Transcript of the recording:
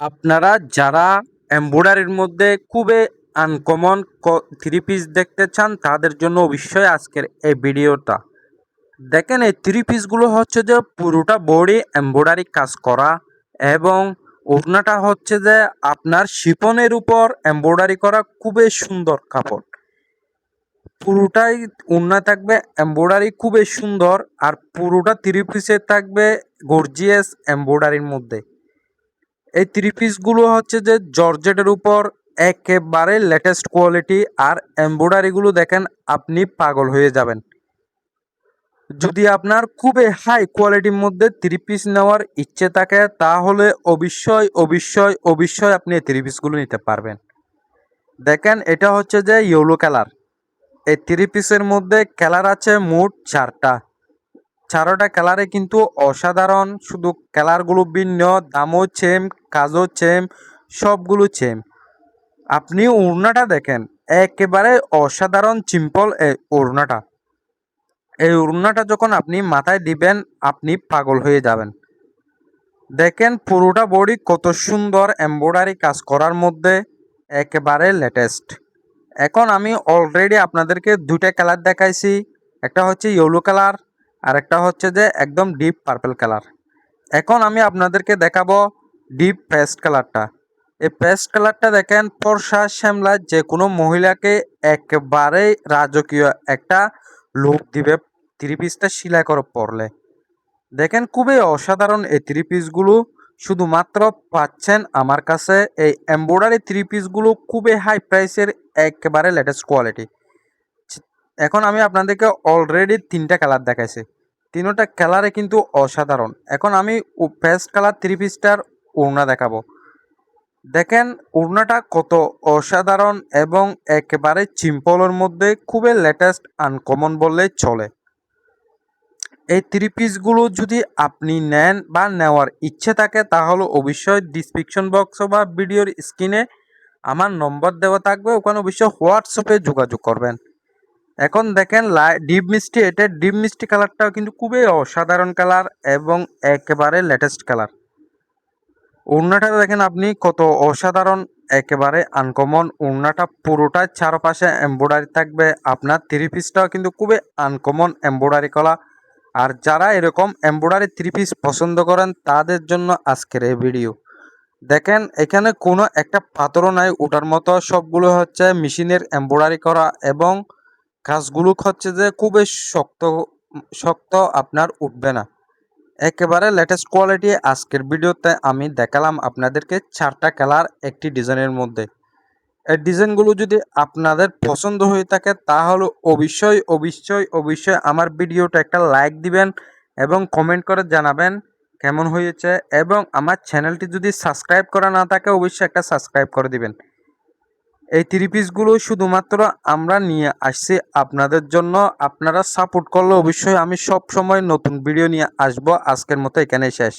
আপনারা যারা এমব্রয়ডারির মধ্যে খুবই আনকমন থ্রি পিস দেখতে চান তাদের জন্য অবশ্যই আজকের এই ভিডিওটা। দেখেন এই থ্রি পিসগুলো হচ্ছে যে পুরোটা বডি এমব্রয়ডারি কাজ করা এবং ওড়নাটা হচ্ছে যে আপনার শিফনের উপর এমব্রয়ডারি করা খুবই সুন্দর কাপড়। পুরোটাই ওড়না থাকবে এমব্রয়ডারি খুবই সুন্দর আর পুরোটা থ্রি পিসে থাকবে গর্জিয়াস এমব্রয়ডারির মধ্যে। এই থ্রি পিসগুলো হচ্ছে যে জর্জেটের উপর একেবারে লেটেস্ট কোয়ালিটি আর এমব্রয়ডারিগুলো দেখেন আপনি পাগল হয়ে যাবেন। যদি আপনার খুবই হাই কোয়ালিটির মধ্যে থ্রি পিস নেওয়ার ইচ্ছে থাকে তাহলে অবশ্যই আপনি এই থ্রি পিসগুলো নিতে পারবেন। দেখেন এটা হচ্ছে যে ইয়েলো কালার। এই থ্রি পিসের মধ্যে কালার আছে মোট চারোটা কালারে কিন্তু অসাধারণ, শুধু কালারগুলো ভিন্ন, দামও সেম, কাজও সেম, সবগুলো সেম। আপনি ওড়নাটা দেখেন একেবারে অসাধারণ সিম্পল এই ওড়নাটা। এই ওড়নাটা যখন আপনি মাথায় দিবেন আপনি পাগল হয়ে যাবেন। দেখেন পুরোটা বডি কত সুন্দর এমব্রয়ডারি কাজ করার মধ্যে একেবারে লেটেস্ট। এখন আমি অলরেডি আপনাদেরকে দুইটা কালার দেখাইছি, একটা হচ্ছে ইয়েলো কালার আর একটা হচ্ছে যে একদম ডিপ পার্পল কালার। এখন আমি আপনাদেরকে দেখাবো ডিপ পেস্ট কালারটা। এই পেস্ট কালারটা দেখেন ফর্সা শ্যামলা যে কোনো মহিলাকে একেবারে রাজকীয় একটা লুক দিবে থ্রি পিসটা সেলাই করে পরলে। দেখেন খুবই অসাধারণ এই থ্রি পিসগুলো শুধুমাত্র পাচ্ছেন আমার কাছে। এই এমব্রয়ডারি থ্রি পিসগুলো খুবই হাই প্রাইসের, একেবারে লেটেস্ট কোয়ালিটি। এখন আমি আপনাদেরকে অলরেডি তিনটা কালার দেখাইছি, তিনটা কালারে কিন্তু অসাধারণ। এখন আমি পেস্ট কালার থ্রি পিসটার ওড়না দেখাবো। দেখেন ওড়নাটা কত অসাধারণ এবং একেবারে সিম্পলের মধ্যে খুবই লেটেস্ট আনকমন বললেই চলে। এই থ্রি পিসগুলো যদি আপনি নেন বা নেওয়ার ইচ্ছে থাকে তাহলে অবশ্যই ডিসক্রিপশন বক্স বা ভিডিওর স্ক্রিনে আমার নম্বর দেওয়া থাকবে, ওখানে অবশ্যই হোয়াটসঅ্যাপে যোগাযোগ করবেন। এখন দেখেন ডিপ মিষ্টি, এটা ডিপ মিষ্টি কালারটাও কিন্তু খুবই অসাধারণ কালার এবং একেবারে লেটেস্ট কালার। ওড়নাটা দেখেন আপনি কত অসাধারণ, একেবারে আনকমন। ওড়নাটা পুরোটাই চারপাশে এমব্রয়ডারি থাকবে। আপনার থ্রি পিসটাও কিন্তু খুবই আনকমন এমব্রয়ডারি করা। আর যারা এরকম এমব্রয়ডারি থ্রি পিস পছন্দ করেন তাদের জন্য আজকের এই ভিডিও। দেখেন এখানে কোনো একটা পাথরও নাই ওটার মতো, সবগুলো হচ্ছে মেশিনের এমব্রয়ডারি করা এবং কাজগুলো হচ্ছে যে খুবই শক্ত শক্ত, আপনার উঠবে না। একেবারে লেটেস্ট কোয়ালিটি। আজকের ভিডিওতে আমি দেখালাম আপনাদেরকে চারটা কালার একটি ডিজাইনের মধ্যে। এই ডিজাইনগুলো যদি আপনাদের পছন্দ হয়ে থাকে তাহলে অবশ্যই আমার ভিডিওটা একটা লাইক দিবেন এবং কমেন্ট করে জানাবেন কেমন হয়েছে, এবং আমার চ্যানেলটি যদি সাবস্ক্রাইব করা না থাকে অবশ্যই একটা সাবস্ক্রাইব করে দিবেন। এই থ্রি পিসগুলো শুধুমাত্র আমরা নিয়ে আসছি আপনাদের জন্য। আপনারা সাপোর্ট করলে অবশ্যই আমি সব সময় নতুন ভিডিও নিয়ে আসবো। আজকের মতো এখানেই শেষ।